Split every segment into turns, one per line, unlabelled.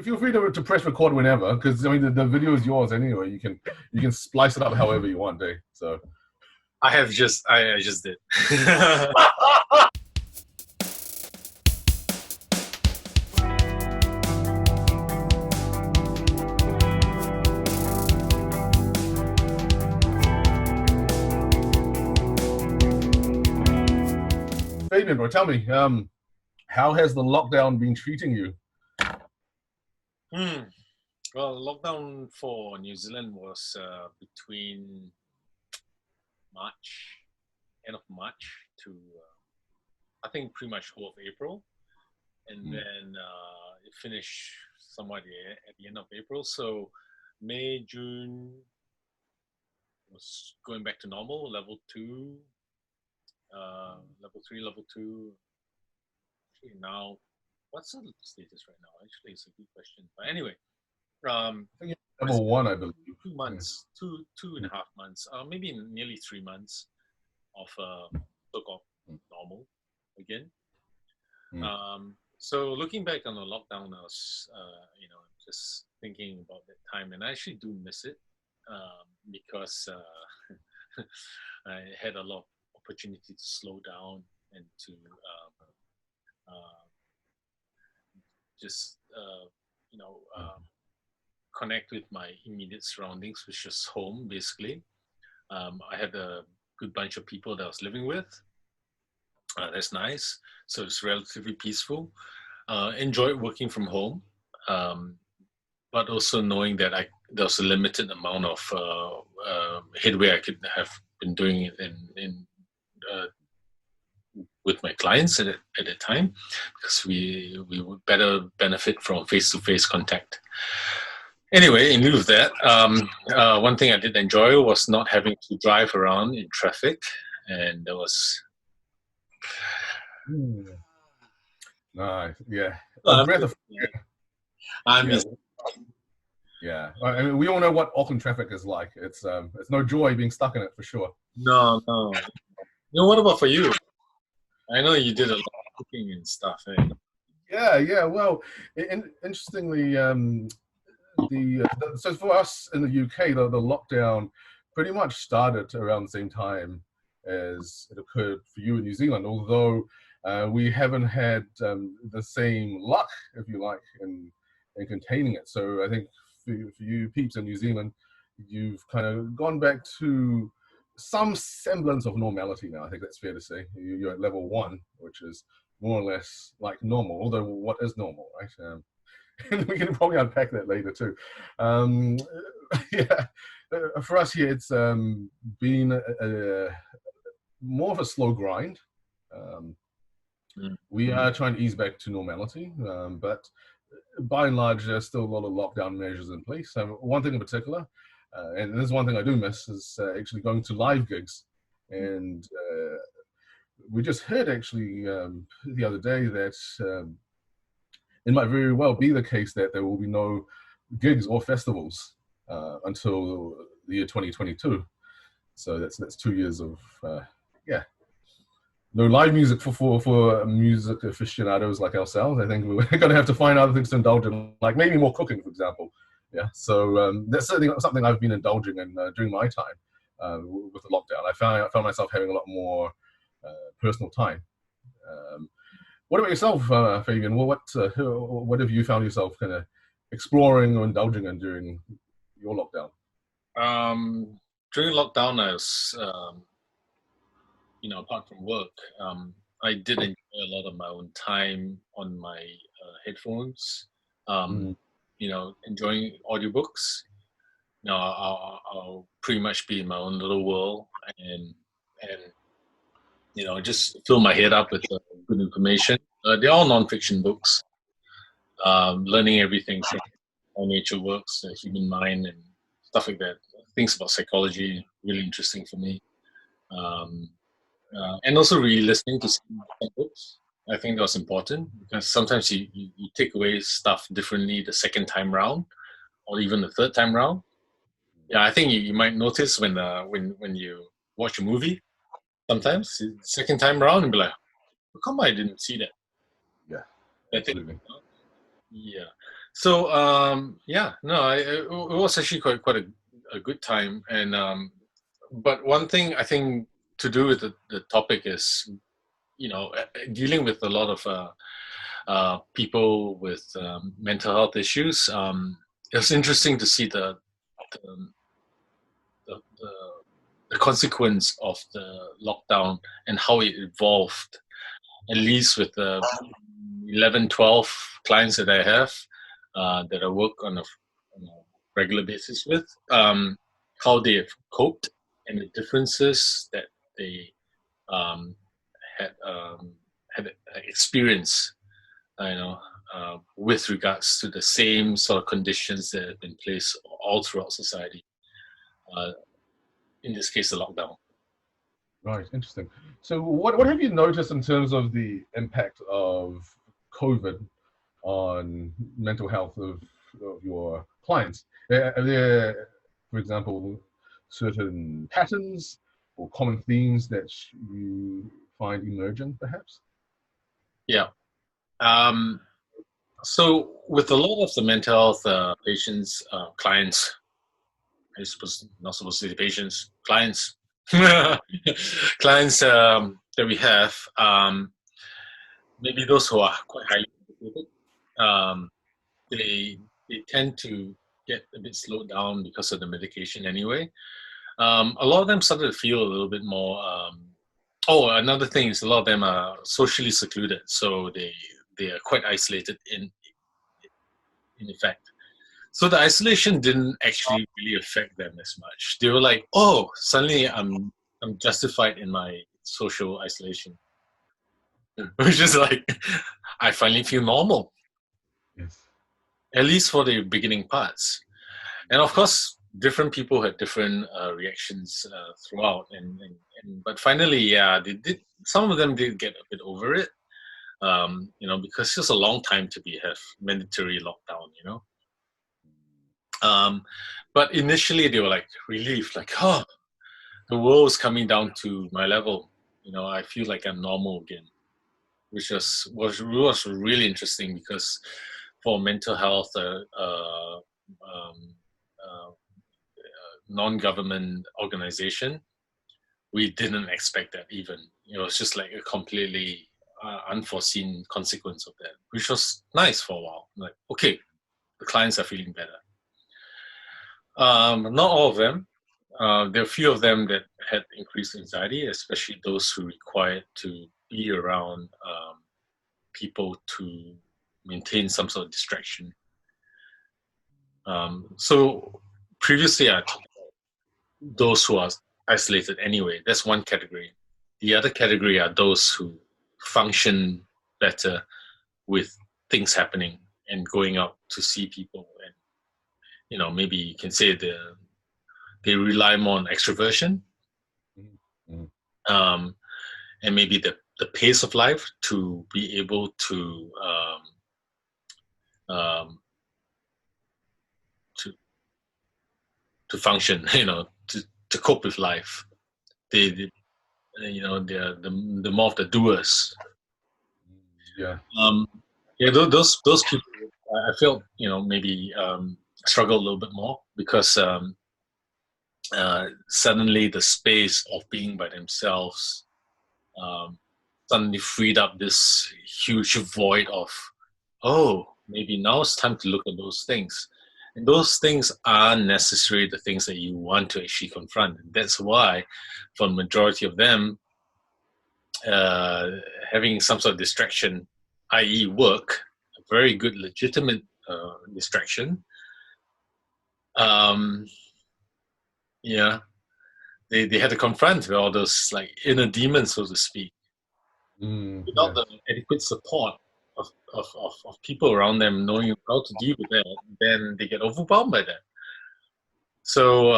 feel free to press record whenever, because I mean the video is yours anyway. You can splice it up however you want, eh? So
I just did.
Fabian, bro, tell me, how has the lockdown been treating you?
Well, lockdown for New Zealand was between end of March to I think pretty much whole of April, and then it finished somewhat at the end of April. So May, June was going back to normal, level 2, level 3, level 2. Actually, now what's the status right now? Actually, it's a good question. But anyway,
I think level 1, I believe.
2 months, two and a half months, maybe nearly 3 months of so-called normal again. So looking back on the lockdown, I was, just thinking about that time, and I actually do miss it because I had a lot of opportunity to slow down and to connect with my immediate surroundings, which was home, basically. I had a good bunch of people that I was living with. That's nice. So it's relatively peaceful. Enjoyed working from home, but also knowing that there was a limited amount of headway I could have been doing in with my clients at the time, because we would better benefit from face-to-face contact. Anyway, in lieu of that, one thing I did enjoy was not having to drive around in traffic, and there was
Nice, yeah. Yeah. I mean, we all know what Auckland traffic is like. It's no joy being stuck in it, for sure.
No. What about for you? I know you did a lot of cooking and stuff. Eh?
Yeah. Well, interestingly, so for us in the UK, the lockdown pretty much started around the same time as it occurred for you in New Zealand, although we haven't had the same luck, if you like, in containing it. So I think for you peeps in New Zealand, you've kind of gone back to some semblance of normality now. I think that's fair to say. You're at level 1, which is more or less like normal, although what is normal, right? And we can probably unpack that later too. Yeah, for us here, it's been more of a slow grind. We are trying to ease back to normality, but by and large, there's still a lot of lockdown measures in place. One thing in particular, and this is one thing I do miss, is actually going to live gigs. And we just heard actually the other day that it might very well be the case that there will be no gigs or festivals until the year 2022. So that's 2 years of no live music for music aficionados like ourselves. I think we're going to have to find other things to indulge in, like maybe more cooking, for example. Yeah, so that's certainly something I've been indulging in during my time with the lockdown. I found myself having a lot more personal time. What about yourself, Fabian? Well, what have you found yourself kind of exploring or indulging in during your lockdown?
During lockdown, I was, apart from work, I did enjoy a lot of my own time on my headphones. Enjoying audiobooks. I'll pretty much be in my own little world and just fill my head up with good information. They're all non-fiction books. Learning everything from how nature works, the human mind, and stuff like that. Things about psychology, really interesting for me. And also really listening to some books. I think that was important, because sometimes you take away stuff differently the second time round, or even the third time round. Yeah, I think you might notice when you watch a movie, sometimes the second time round, and be like, how come I didn't see that?
Yeah,
absolutely. Yeah. So yeah, no, it was actually quite a good time, and but one thing I think to do with the topic is, dealing with a lot of people with mental health issues. It was interesting to see the, the, the the consequence of the lockdown and how it evolved, at least with the 11, 12 clients that I have that I work on a regular basis with, how they have coped and the differences that they um, had experienced, with regards to the same sort of conditions that have been placed all throughout society. In this case, the lockdown.
Right, interesting. So what have you noticed in terms of the impact of COVID on mental health of your clients? Are there, for example, certain patterns or common themes that you find emerging, perhaps?
Yeah. So with a lot of the mental health patients, clients, I suppose not supposed to say patients, clients, clients that we have, maybe those who are quite highly educated, um, they tend to get a bit slowed down because of the medication anyway. A lot of them started to feel a little bit more. Oh, another thing is a lot of them are socially secluded, so they are quite isolated in effect. So the isolation didn't actually really affect them as much. They were like, "Oh, suddenly I'm justified in my social isolation," which is like, I finally feel normal,
Yes.
at least for the beginning parts. And of course, different people had different reactions throughout, and but finally, yeah, they did. Some of them did get a bit over it, because it's just a long time to have mandatory lockdown. But initially, they were like relieved, like, oh, the world's coming down to my level. I feel like I'm normal again, which was really interesting because for mental health, uh, non-government organization, we didn't expect that even. It was just like a completely unforeseen consequence of that, which was nice for a while. Like, okay, the clients are feeling better. Not all of them. There are a few of them that had increased anxiety, especially those who required to be around people to maintain some sort of distraction. So previously, I talked about those who are isolated anyway. That's one category. The other category are those who function better with things happening and going out to see people, and maybe you can say they rely more on extroversion,
Mm-hmm.
um, and maybe the pace of life to be able um, to to function, to cope with life. They're the more of the doers.
Yeah.
Um, yeah, those people, I felt maybe struggle a little bit more because suddenly the space of being by themselves um, suddenly freed up this huge void of, oh, maybe now it's time to look at those things. And those things are necessarily the things that you want to actually confront. And that's why, for the majority of them, uh, having some sort of distraction, i.e., work, a very good, legitimate distraction, um, yeah, they had to confront with all those like inner demons, so to speak. Without
Yes.
the adequate support of people around them knowing how to deal with that, then they get overwhelmed by that. So,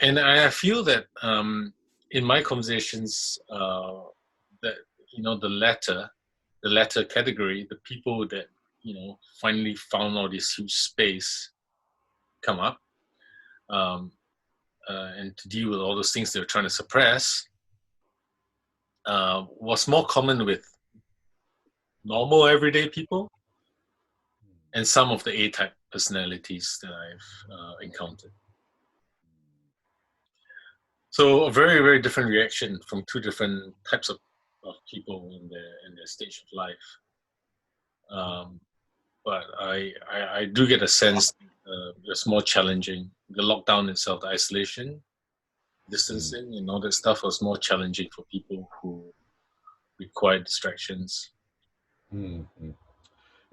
and I feel that in my conversations, that the latter category, the people that finally found all this huge space come up, and to deal with all those things they were trying to suppress, was more common with normal everyday people and some of the A-type personalities that I've encountered. So a very, very different reaction from two different types of people in their stage of life. But I do get a sense it's more challenging. The lockdown itself, the isolation, distancing, and all that stuff was more challenging for people who require distractions.
Mm-hmm.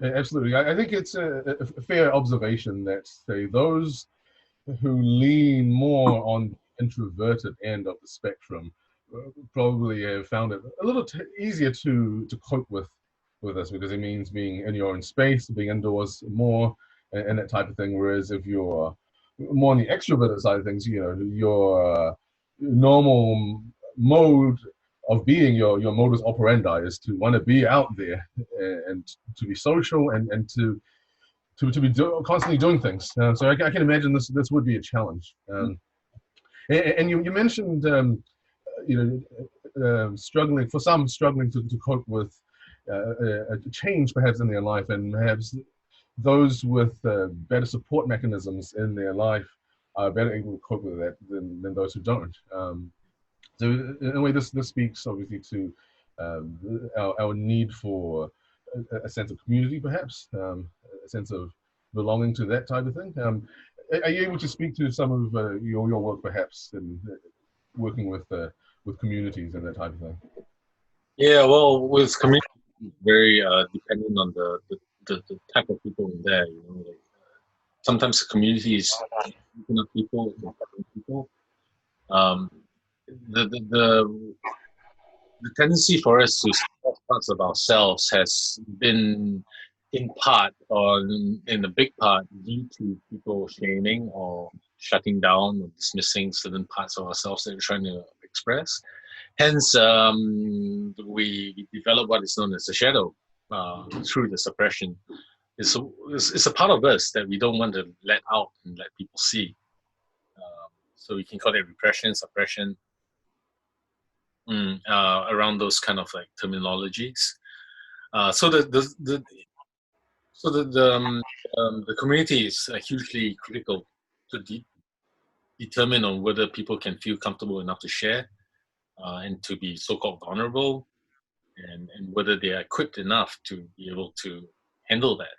Absolutely. I think it's a fair observation that, say, those who lean more on the introverted end of the spectrum probably have found it a little easier to cope with this, because it means being in your own space, being indoors more, and that type of thing. Whereas if you're more on the extroverted side of things, you know, your normal mode of being, your modus operandi is to want to be out there and to be social and to be constantly doing things. So I can imagine this would be a challenge. And you mentioned struggling to cope with a change perhaps in their life, and perhaps those with better support mechanisms in their life are better able to cope with that than those who don't. So in a way, this speaks obviously to our need for a sense of community, perhaps a sense of belonging to that type of thing. Are you able to speak to some of your work, perhaps, in working with communities and that type of thing?
Yeah, well, with community, very dependent on the type of people in there. You know, like, sometimes the community is people, people. The tendency for us to suppress parts of ourselves has been in part, or in a big part, due to people shaming or shutting down or dismissing certain parts of ourselves that we're trying to express. Hence, we develop what is known as the shadow through the suppression. It's a part of us that we don't want to let out and let people see. So we can call it repression, suppression, around those kind of like terminologies. So the community is hugely critical to determine on whether people can feel comfortable enough to share and to be so-called vulnerable, and whether they are equipped enough to be able to handle that.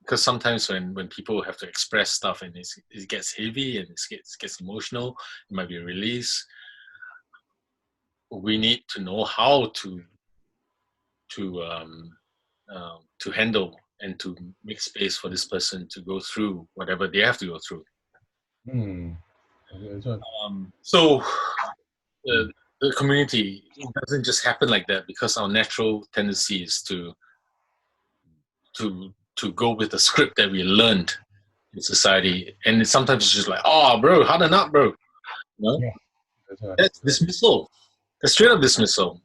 Because sometimes when people have to express stuff and it gets heavy and it gets emotional, it might be a release. We need to know how to handle and to make space for this person to go through whatever they have to go through. So the community doesn't just happen like that, because our natural tendency is to go with the script that we learned in society, and sometimes it's just like, oh, bro, harden up, bro. You know?
Yeah,
that's dismissal. That's straight up dismissal.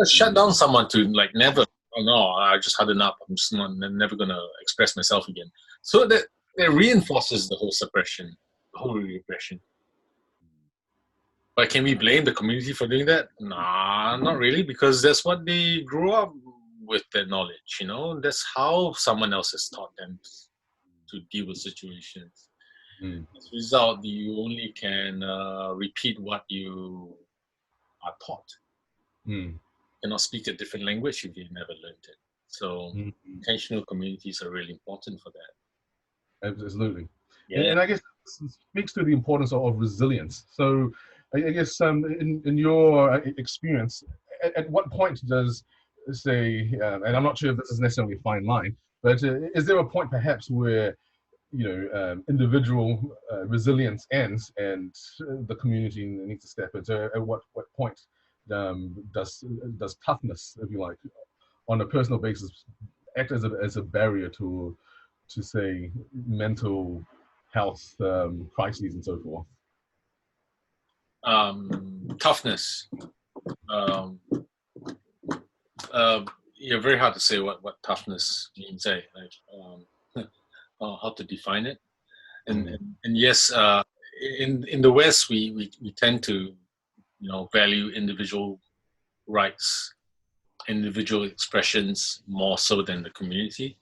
Shut down someone to like never. Oh no, I just harden up. I'm just never gonna express myself again. So that reinforces the whole suppression, the whole repression. But can we blame the community for doing that? Nah, not really, because that's what they grew up with, that knowledge. You know, that's how someone else has taught them to deal with situations. As a result, you only can repeat what you are taught. You cannot speak a different language if you never learned it. So intentional communities are really important for that.
Absolutely.
Yeah.
And I guess this speaks to the importance of resilience. So I guess in your experience, at what point does, say, and I'm not sure if this is necessarily a fine line, but is there a point perhaps where, you know, individual resilience ends and the community needs to step in? So at what point does toughness, if you like, on a personal basis, act as a barrier to say mental health crises and so forth?
Toughness. Yeah, very hard to say what toughness means. Like how to define it. And yes, in the West, we tend to, you know, value individual rights, individual expressions more so than the community.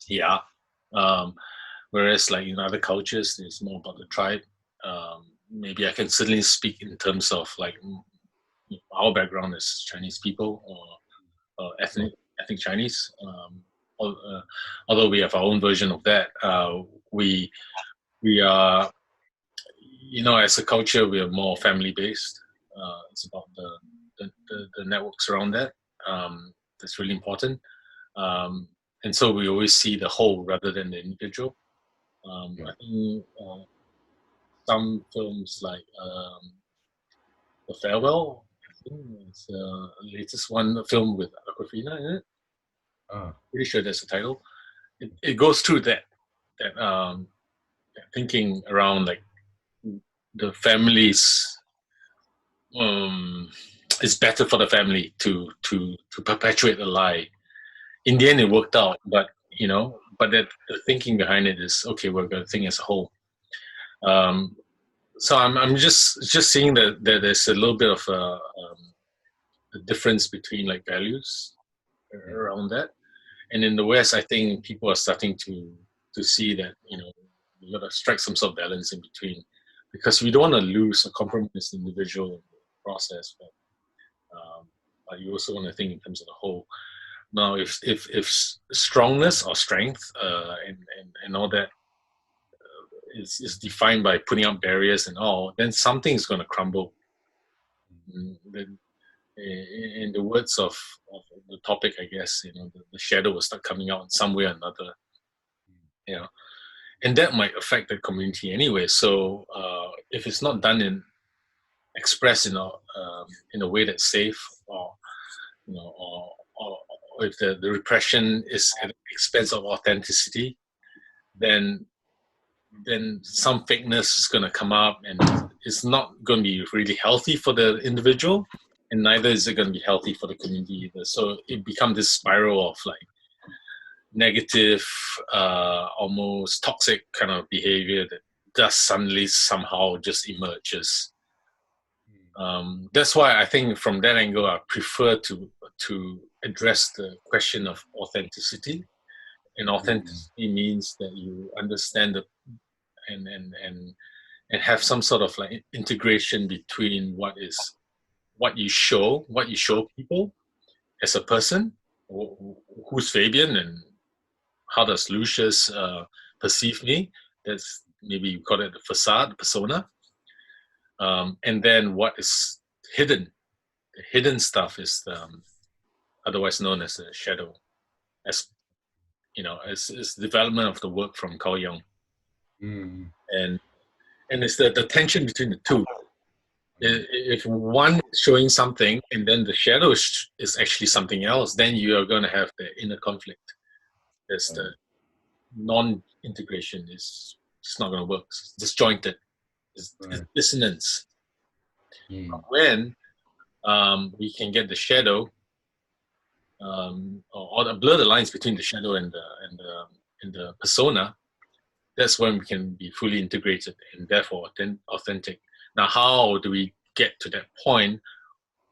Yeah, Whereas like in other cultures, it's more about the tribe. Maybe I can certainly speak in terms of like our background as Chinese people or ethnic Chinese. Although we have our own version of that, we are, as a culture, we are more family based. It's about the networks around that. That's really important. And so we always see the whole rather than the individual. I think some films like The Farewell, I think it's the latest one, a film with Aquafina in it. Pretty sure that's the title. It goes through that thinking around like the families. It's better for the family to perpetuate the lie. In the end, it worked out, but the thinking behind it is okay. We're going to think as a whole. So I'm just seeing that there's a little bit of a difference between like values around that, and in the West, I think people are starting to see that you got to strike some sort of balance in between, because we don't want to lose or compromise the individual in the process, but you also want to think in terms of the whole. Now, if strongness or strength and all that is defined by putting up barriers and all, then something is going to crumble. Then, in the words of the topic, I guess, the shadow will start coming out in some way or another. And that might affect the community anyway. So if it's not done expressed in a way that's safe, or if the repression is at the expense of authenticity, then some fakeness is going to come up, and it's not going to be really healthy for the individual, and neither is it going to be healthy for the community either. So it becomes this spiral of like negative, almost toxic kind of behavior that just suddenly somehow just emerges. That's why I think from that angle, I prefer to address the question of authenticity. And authenticity means that you understand and have some sort of like integration between what you show people as a person, who's Fabian, and how does Lucius perceive me. That's, maybe you call it the facade, the persona. And then what is hidden. The hidden stuff is otherwise known as the shadow, as as development of the work from Carl Jung. And it's the tension between the two. If one is showing something and then the shadow is actually something else, then you are going to have the inner conflict. There's the non-integration. It's not going to work. It's disjointed. It's dissonance. When we can get the shadow, or blur the lines between the shadow and the persona, that's when we can be fully integrated and therefore authentic. Now, how do we get to that point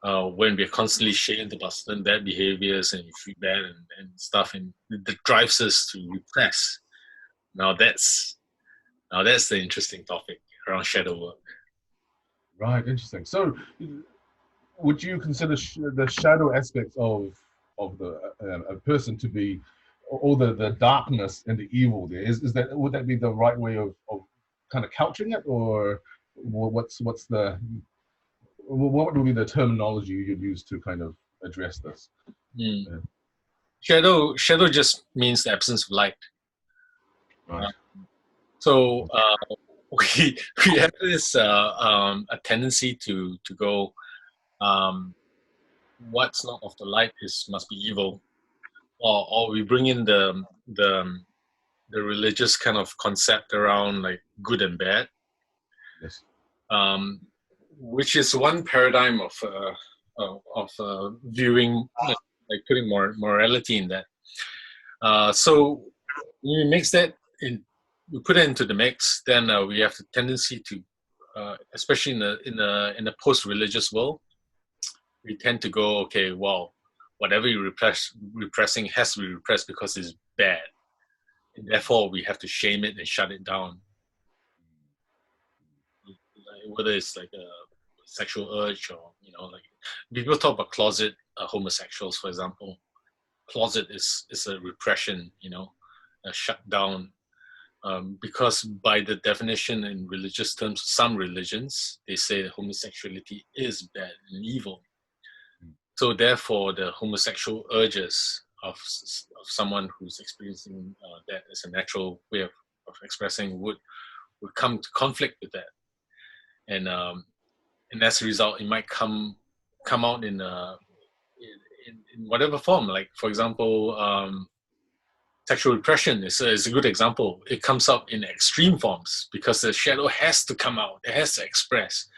when we're constantly shamed about certain bad behaviors and feedback and stuff, and that drives us to repress? Now that's the interesting topic around shadow work.
Right, interesting. So, would you consider the shadow aspects of a person to be, or the darkness and the evil there? Would that be the right way of kind of couching it, or what would be the terminology you'd use to kind of address this?
Shadow just means the absence of light.
Right.
So we have this a tendency to go, what's not of the light must be evil, or we bring in the religious kind of concept around like good and bad.
Yes.
Which is one paradigm of viewing, like putting morality in that. So we mix that in, we put it into the mix. Then we have the tendency to, especially in the post-religious world, we tend to go, okay, well, whatever you're repressing has to be repressed because it's bad. and therefore we have to shame it and shut it down. Whether it's like a sexual urge, or like people talk about closet homosexuals, for example. Closet is a repression, a shutdown, because by the definition in religious terms, some religions, they say that homosexuality is bad and evil. So therefore, the homosexual urges of someone who's experiencing that as a natural way of expressing would come to conflict with that, and as a result, it might come out in whatever form. Like, for example, sexual repression is a good example. It comes up in extreme forms because the shadow has to come out. It has to express.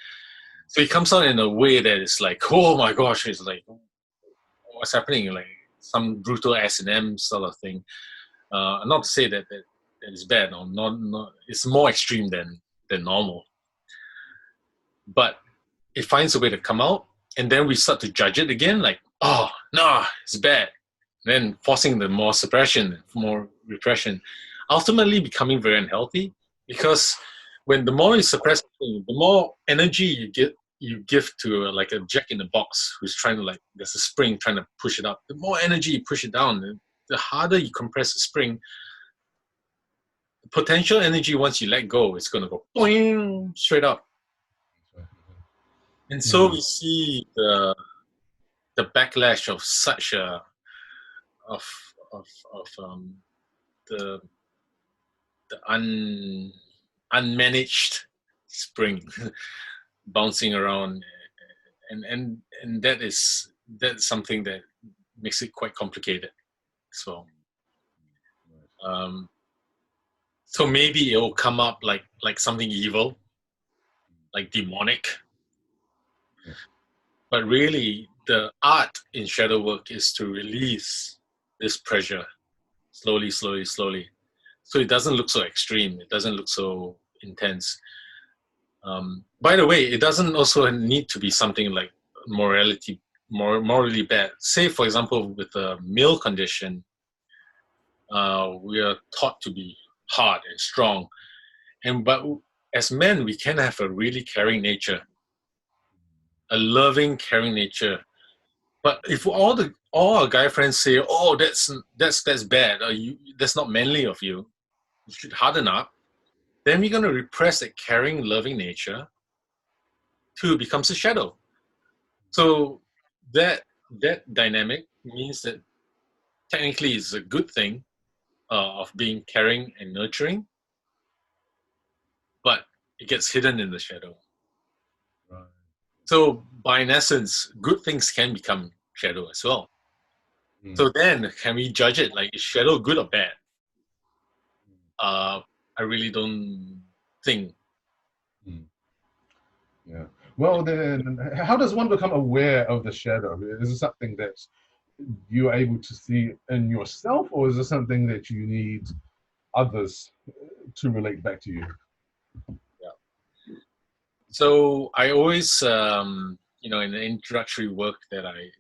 So it comes out in a way that is like, oh my gosh, it's like, what's happening? Like some brutal S&M sort of thing. Not to say that is bad, or not. It's more extreme than normal. But it finds a way to come out, and then we start to judge it again, like, oh, no, it's bad. Then forcing the more suppression, more repression, ultimately becoming very unhealthy, because when the more you suppress, the more energy you give to like a jack in the box who's trying to, like, there's a spring trying to push it up. The more energy you push it down, the harder you compress the spring. The potential energy, once you let go, it's going to go boing, straight up. And so we see the backlash of such a the unmanaged spring bouncing around, and that's something that makes it quite complicated. So so maybe it will come up like something evil, like demonic. But really, the art in shadow work is to release this pressure slowly. So it doesn't look so extreme. It doesn't look so intense. By the way, it doesn't also need to be something like morally bad. Say, for example, with a male condition, we are taught to be hard and strong. But as men, we can have a really caring nature, a loving, caring nature. But if all our guy friends say, "Oh, that's bad," or that's not manly of you, you should harden up, then we're going to repress that caring, loving nature to becomes a shadow. So that dynamic means that technically it's a good thing of being caring and nurturing, but it gets hidden in the shadow.
Right.
So by in essence, good things can become shadow as well. So then, can we judge it? Like, is shadow good or bad? I really don't think.
Yeah. Well, then, how does one become aware of the shadow? Is it something that you're able to see in yourself, or is it something that you need others to relate back to you?
Yeah. So I always, in the introductory work that I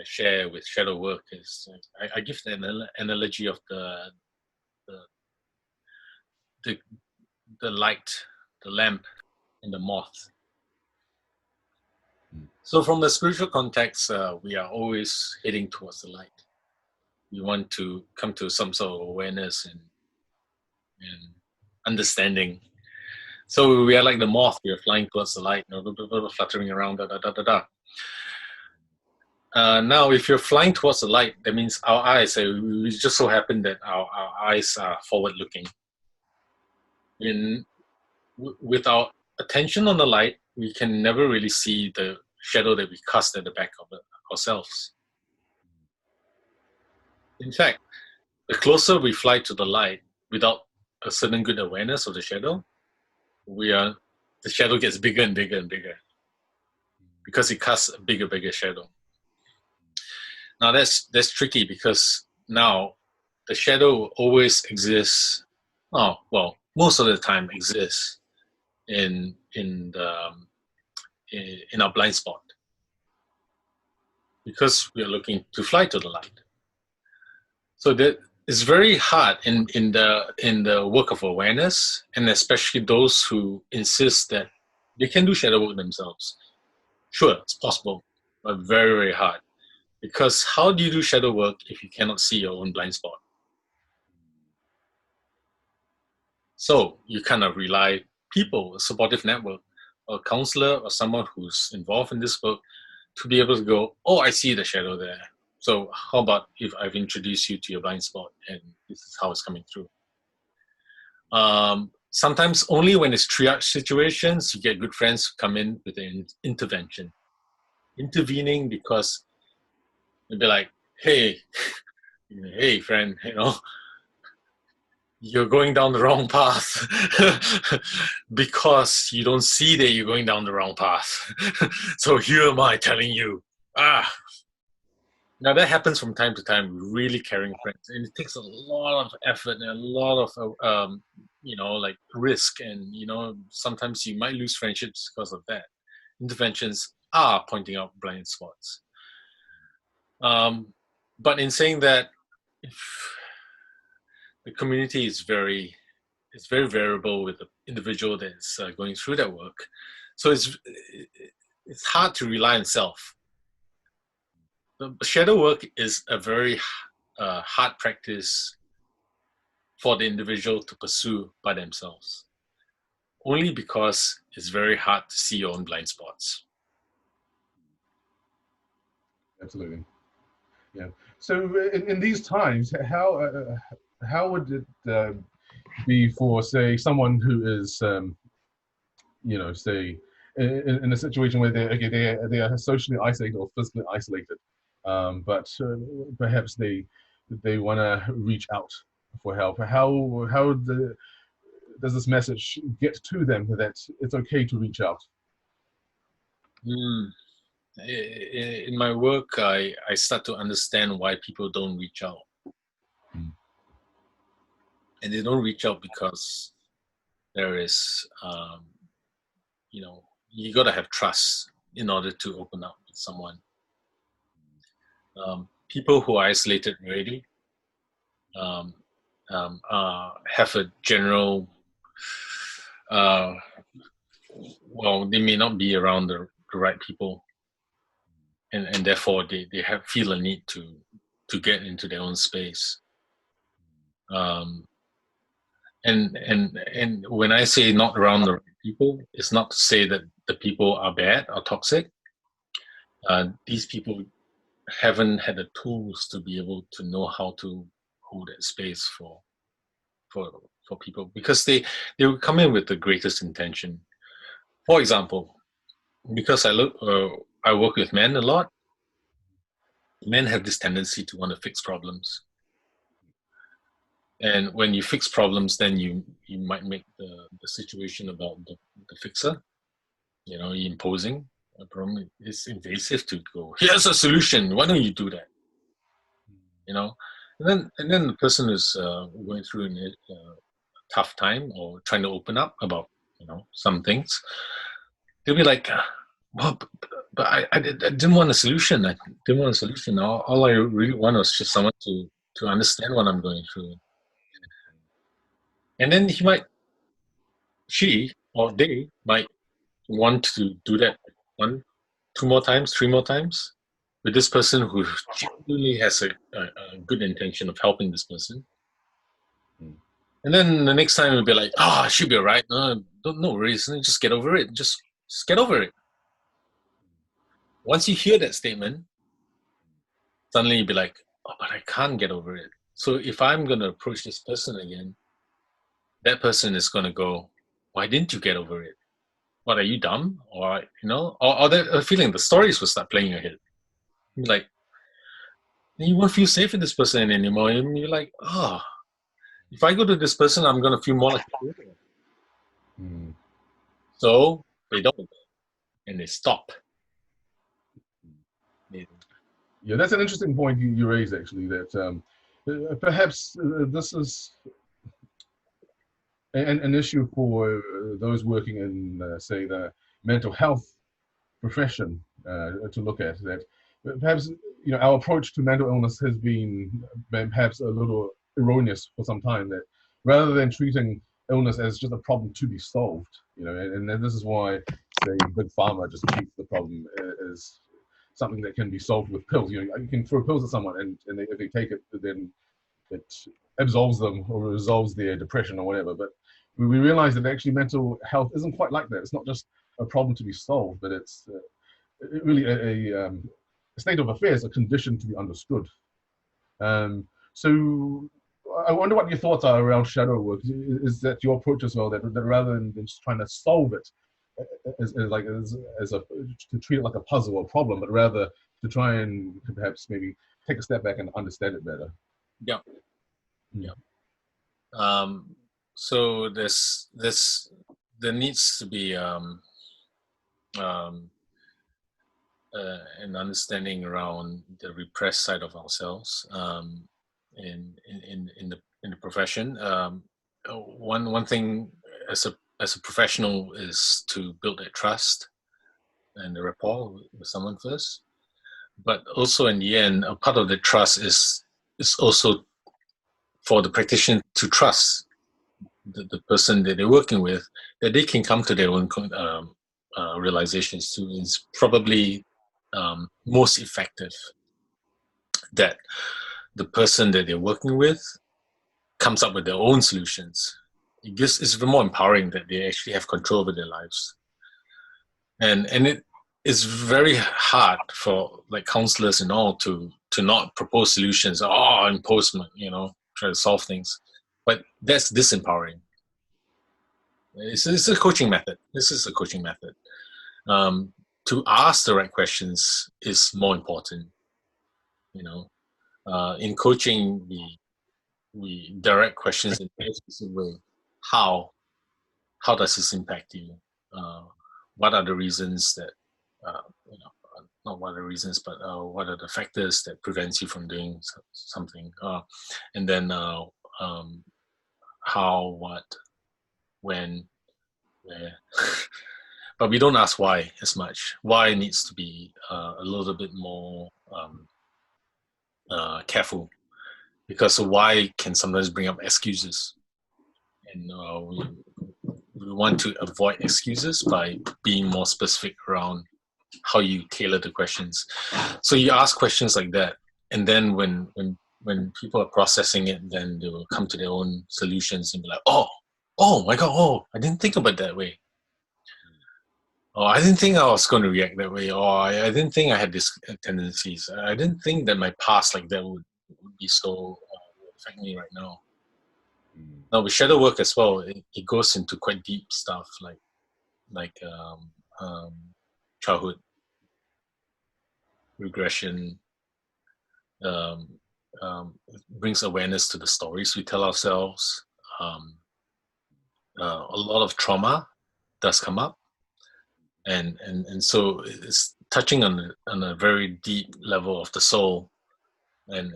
share with shadow work is I give the analogy of the light, the lamp, and the moth. So from the spiritual context, we are always heading towards the light. We want to come to some sort of awareness and understanding. So we are like the moth. We are flying towards the light, fluttering around, Now, if you're flying towards the light, that means our eyes, we just so happen that our eyes are forward-looking. With our attention on the light, we can never really see the shadow that we cast at the back of ourselves. In fact, the closer we fly to the light without a certain good awareness of the shadow, the shadow gets bigger and bigger and bigger because it casts a bigger shadow. Now that's tricky, because now the shadow always exists. Oh, well, most of the time exists in our blind spot, because we are looking to fly to the light. So that it's very hard in the work of awareness, and especially those who insist that they can do shadow work themselves. Sure, it's possible, but very, very hard. Because how do you do shadow work if you cannot see your own blind spot? So you kind of rely people, a supportive network, or a counselor, or someone who's involved in this work to be able to go, oh, I see the shadow there. So how about if I've introduced you to your blind spot and this is how it's coming through? Sometimes only when it's triage situations, you get good friends who come in with an intervention. Intervening because they'll be like, hey, hey friend, you're going down the wrong path because you don't see that you're going down the wrong path. So here am I telling you. Now that happens from time to time, really caring friends, and it takes a lot of effort and a lot of like risk, and sometimes you might lose friendships because of that. Interventions are pointing out blind spots. But in saying that, if the community is very variable with the individual that's going through that work, so it's hard to rely on self. The shadow work is a very hard practice for the individual to pursue by themselves, only because it's very hard to see your own blind spots.
Absolutely. Yeah. So in these times, how would it be for, say, someone who is, say, in a situation where they are socially isolated or physically isolated, but perhaps they want to reach out for help. How does this message get to them that it's okay to reach out?
In my work, I start to understand why people don't reach out. And they don't reach out because there is, you got to have trust in order to open up with someone. People who are isolated already have a general, they may not be around the right people, and therefore they feel a need to get into their own space. And when I say not around the right people, it's not to say that the people are bad or toxic. These people haven't had the tools to be able to know how to hold that space for people, because they will come in with the greatest intention. For example, because I work with men a lot, men have this tendency to want to fix problems. And when you fix problems, then you might make the situation about the fixer. You're imposing a problem. It's invasive to go, here's a solution, why don't you do that? And then the person who's going through a tough time or trying to open up about some things, they'll be like, well, but I didn't want a solution. I didn't want a solution. All I really want was just someone to understand what I'm going through. And then she or they might want to do that 1, 2 more times, 3 more times with this person who genuinely has a good intention of helping this person. And then the next time it'll be like, she'll be all right. No worries. Just get over it. Just get over it. Once you hear that statement, suddenly you'll be like, but I can't get over it. So if I'm going to approach this person again, that person is going to go, why didn't you get over it? What, are you dumb? Or, or that feeling, the stories will start playing in your head. You're like, you won't feel safe with this person anymore. And you're like, if I go to this person, I'm going to feel more like a So they don't. And they stop.
Yeah, that's an interesting point you raised, actually, that perhaps this is an issue for those working in, say, the mental health profession to look at. That perhaps our approach to mental illness has been perhaps a little erroneous for some time, that rather than treating illness as just a problem to be solved, and this is why, say, big pharma just treats the problem as something that can be solved with pills. You can throw pills at someone, and if they take it, then it absolves them or resolves their depression or whatever. But we realize that actually mental health isn't quite like that. It's not just a problem to be solved, but it's really a state of affairs, a condition to be understood. So I wonder what your thoughts are around shadow work. Is that your approach as well, that rather than just trying to solve it to treat it like a puzzle or problem, but rather to try and perhaps maybe take a step back and understand it better?
Yeah. So there needs to be an understanding around the repressed side of ourselves in the profession. One thing as a professional is to build that trust and the rapport with someone first, but also in the end, a part of the trust is also for the practitioner to trust the person that they're working with, that they can come to their own realizations too. Is probably most effective, that the person that they're working with comes up with their own solutions. It's even more empowering that they actually have control over their lives. And it is very hard for like counselors and all to not propose solutions, impose, try to solve things. But that's disempowering. It's a coaching method. This is a coaching method. To ask the right questions is more important. In coaching, we direct questions in a very specific way. How does this impact you? What are the reasons that not what are the reasons, but what are the factors that prevents you from doing something? And then how, what, when, where. But we don't ask why as much. Why needs to be a little bit more careful, because why can sometimes bring up excuses, and we want to avoid excuses by being more specific around how you tailor the questions. So you ask questions like that, and then when people are processing it, then they will come to their own solutions and be like, oh my god, I didn't think about it that way. I didn't think I was going to react that way. I didn't think I had these tendencies. I didn't think that my past like that would be so affect me right now. Now with shadow work as well, it goes into quite deep stuff like childhood regression. It brings awareness to the stories we tell ourselves. A lot of trauma does come up. And so it's touching on a very deep level of the soul, and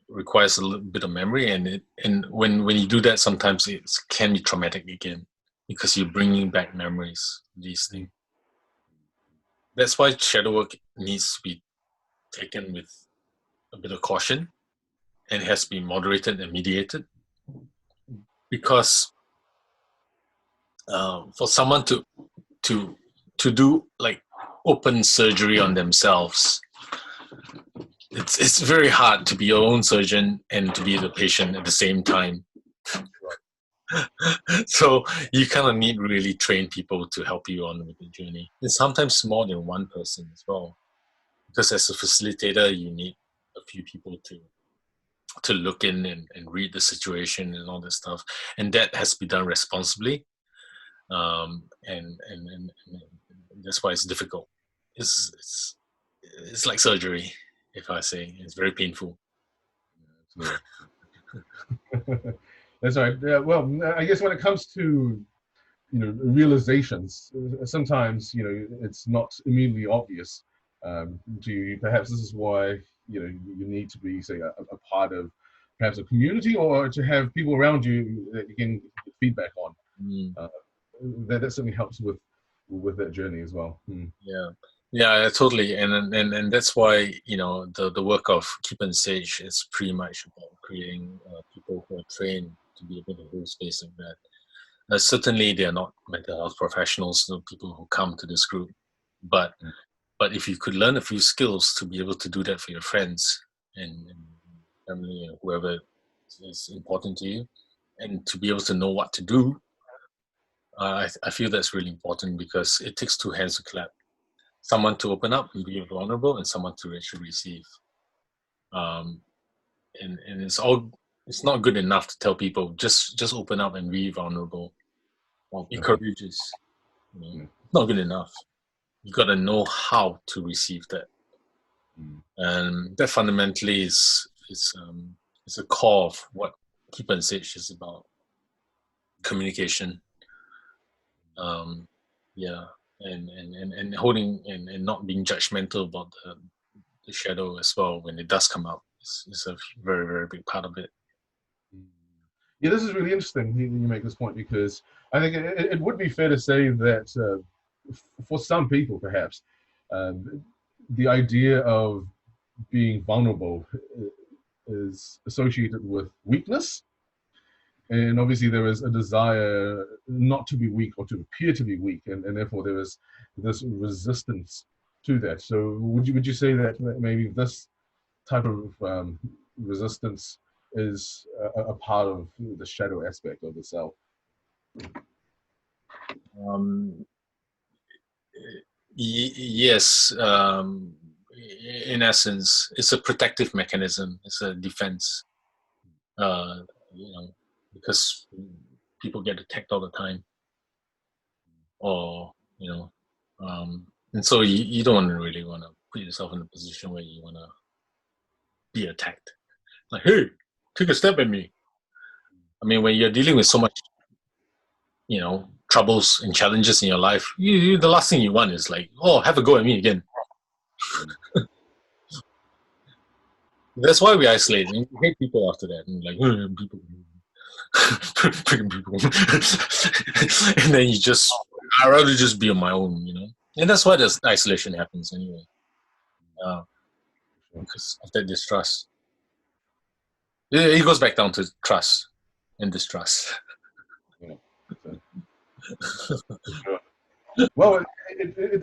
requires a little bit of memory. And when you do that, sometimes it can be traumatic again, because you're bringing back memories, these things. That's why shadow work needs to be taken with a bit of caution, and it has to be moderated and mediated, because for someone to do like open surgery on themselves, it's very hard to be your own surgeon and to be the patient at the same time. So you kind of need really trained people to help you on with the journey, and sometimes more than one person as well, because as a facilitator you need a few people to look in and read the situation and all this stuff, and that has to be done responsibly. And that's why it's difficult. It's like surgery, if I say. It's very painful.
That's right. Yeah, well, I guess when it comes to realizations, sometimes it's not immediately obvious to you. Perhaps this is why you need to be, say, a part of perhaps a community, or to have people around you that you can get feedback on. That certainly helps with that journey as well.
Yeah. Yeah, totally, and that's why the work of Keep and Sage is pretty much about creating people who are trained to be able to hold space like that. Certainly, they are not mental health professionals, people who come to this group, but if you could learn a few skills to be able to do that for your friends and family and whoever is important to you, and to be able to know what to do, I feel that's really important because it takes two hands to clap. Someone to open up and be vulnerable, and someone to actually receive. Um, and it's not good enough to tell people just open up and be vulnerable or be courageous. It's not good enough. You got to know how to receive that, and that fundamentally is a core of what Keep and Sage is about. Communication. Yeah, and holding and not being judgmental about the shadow as well when it does come up is a very, very big part of it.
Yeah, this is really interesting. You make this point because I think it would be fair to say that for some people, perhaps, the idea of being vulnerable is associated with weakness. And obviously there is a desire not to be weak or to appear to be weak, and therefore there is this resistance to that. So would you say that maybe this type of resistance is a part of the shadow aspect of the self?
Yes, in essence, it's a protective mechanism. It's a defense. Because people get attacked all the time, or and so you don't really want to put yourself in a position where you want to be attacked. Like, hey, take a step at me. I mean, when you're dealing with so much, troubles and challenges in your life, the last thing you want is like, oh, have a go at me again. That's why we isolate. And we hate people after that. And like, people. People. And then I'd rather just be on my own, And that's why this isolation happens anyway. Because of that distrust. It goes back down to trust and distrust.
Yeah. Well,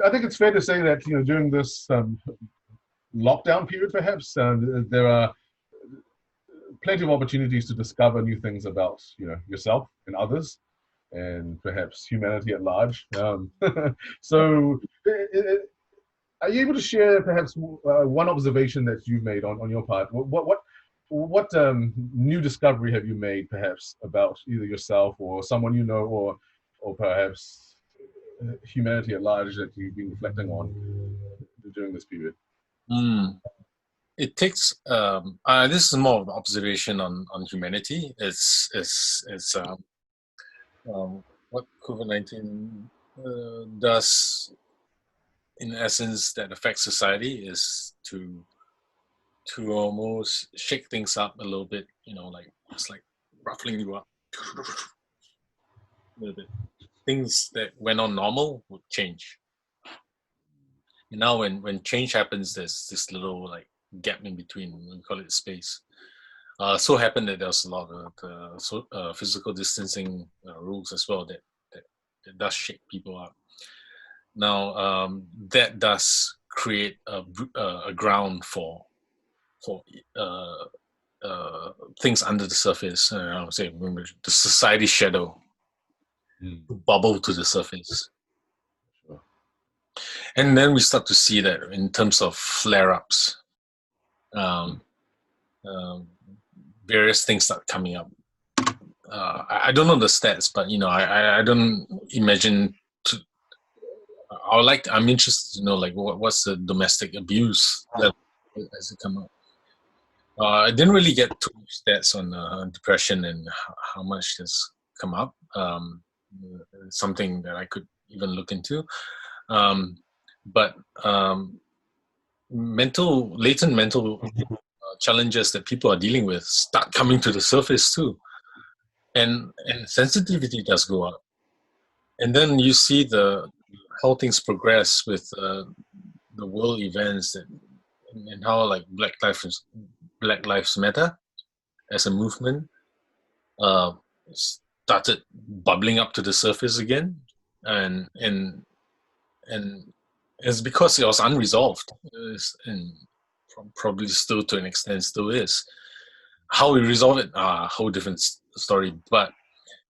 I think it's fair to say that during this lockdown period, perhaps there are plenty of opportunities to discover new things about yourself and others, and perhaps humanity at large. So, are you able to share perhaps one observation that you've made on your part? What new discovery have you made, perhaps, about either yourself or someone you know, or perhaps humanity at large that you've been reflecting on during this period?
It takes this is more of an observation on humanity. It's what COVID-19 does, in essence, that affects society is to almost shake things up a little bit. Like it's like ruffling you up a little bit. Things that went on normal would change. And now when change happens, there's this little like gap in between. We call it space. So happened that there's a lot of physical distancing rules as well that does shake people up. Now that does create a ground for things under the surface. I would say the society shadow bubble to the surface. And then we start to see that in terms of flare-ups, various things start coming up. I don't know the stats, but I don't imagine. I'm interested to know like what's the domestic abuse level as it come up. I didn't really get too much stats on depression and how much has come up. Something that I could even look into. But latent mental challenges that people are dealing with start coming to the surface too, and sensitivity does go up. And then you see how things progress with the world events and how like Black Lives Matter as a movement started bubbling up to the surface again, and it's because it was unresolved, and probably still to an extent still is. How we resolve it, a whole different story. But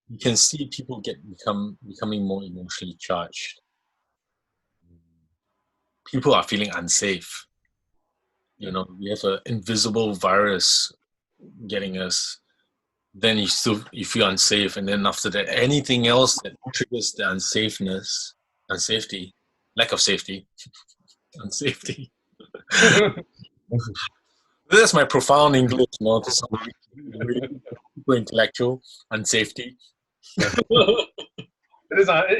you can see people becoming more emotionally charged. People are feeling unsafe. You know, we have an invisible virus getting us. Then you feel unsafe, and then after that, anything else that triggers the unsafety, lack of safety, unsafety. That's my profound English, to some really super intellectual. Unsafety.
It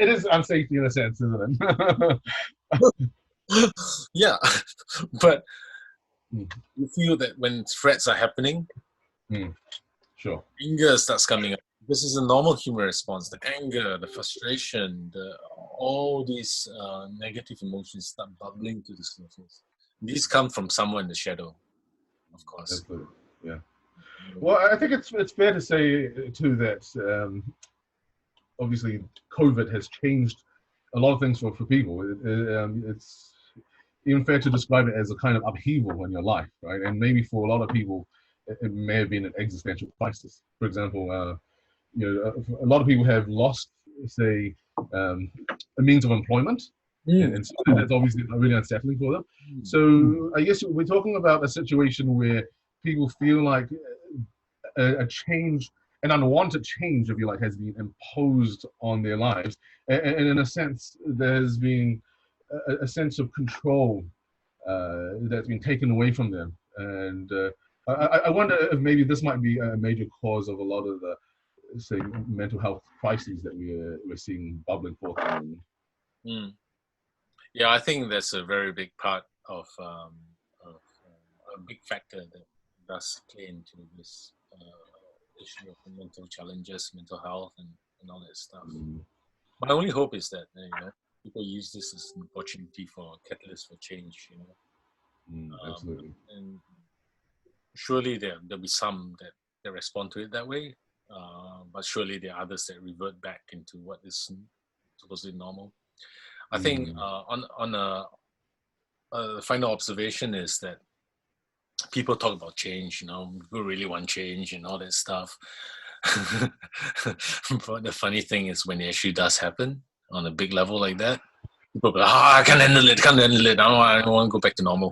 is unsafety in a sense, isn't
it? Yeah, but you feel that when threats are happening,
sure,
anger starts coming up. This is a normal human response. The anger, the frustration, all these negative emotions start bubbling to the surface. These come from somewhere in the shadow, of course.
Absolutely. Yeah. Well, I think it's fair to say too that obviously COVID has changed a lot of things for people. It's even fair to describe it as a kind of upheaval in your life, right? And maybe for a lot of people, it may have been an existential crisis. For example, a lot of people have lost, say, a means of employment, and so that's obviously really unsettling for them. So I guess we're talking about a situation where people feel like a change, an unwanted change, if you like, has been imposed on their lives, and in a sense, there's been a sense of control that's been taken away from them. And I wonder if maybe this might be a major cause of a lot of the, say, mental health crises that we're seeing bubbling forth.
Yeah, I think that's a very big part of a big factor that does play into this issue of mental challenges, mental health, and all that stuff. My only hope is that people use this as an opportunity for a catalyst for change.
Absolutely.
And surely there'll be some that respond to it that way, but surely there are others that revert back into what is supposedly normal. I think on a final observation is that people talk about change, people really want change and all that stuff. But the funny thing is when it actually does happen on a big level like that, people go, I can't handle it, I don't want to go back to normal.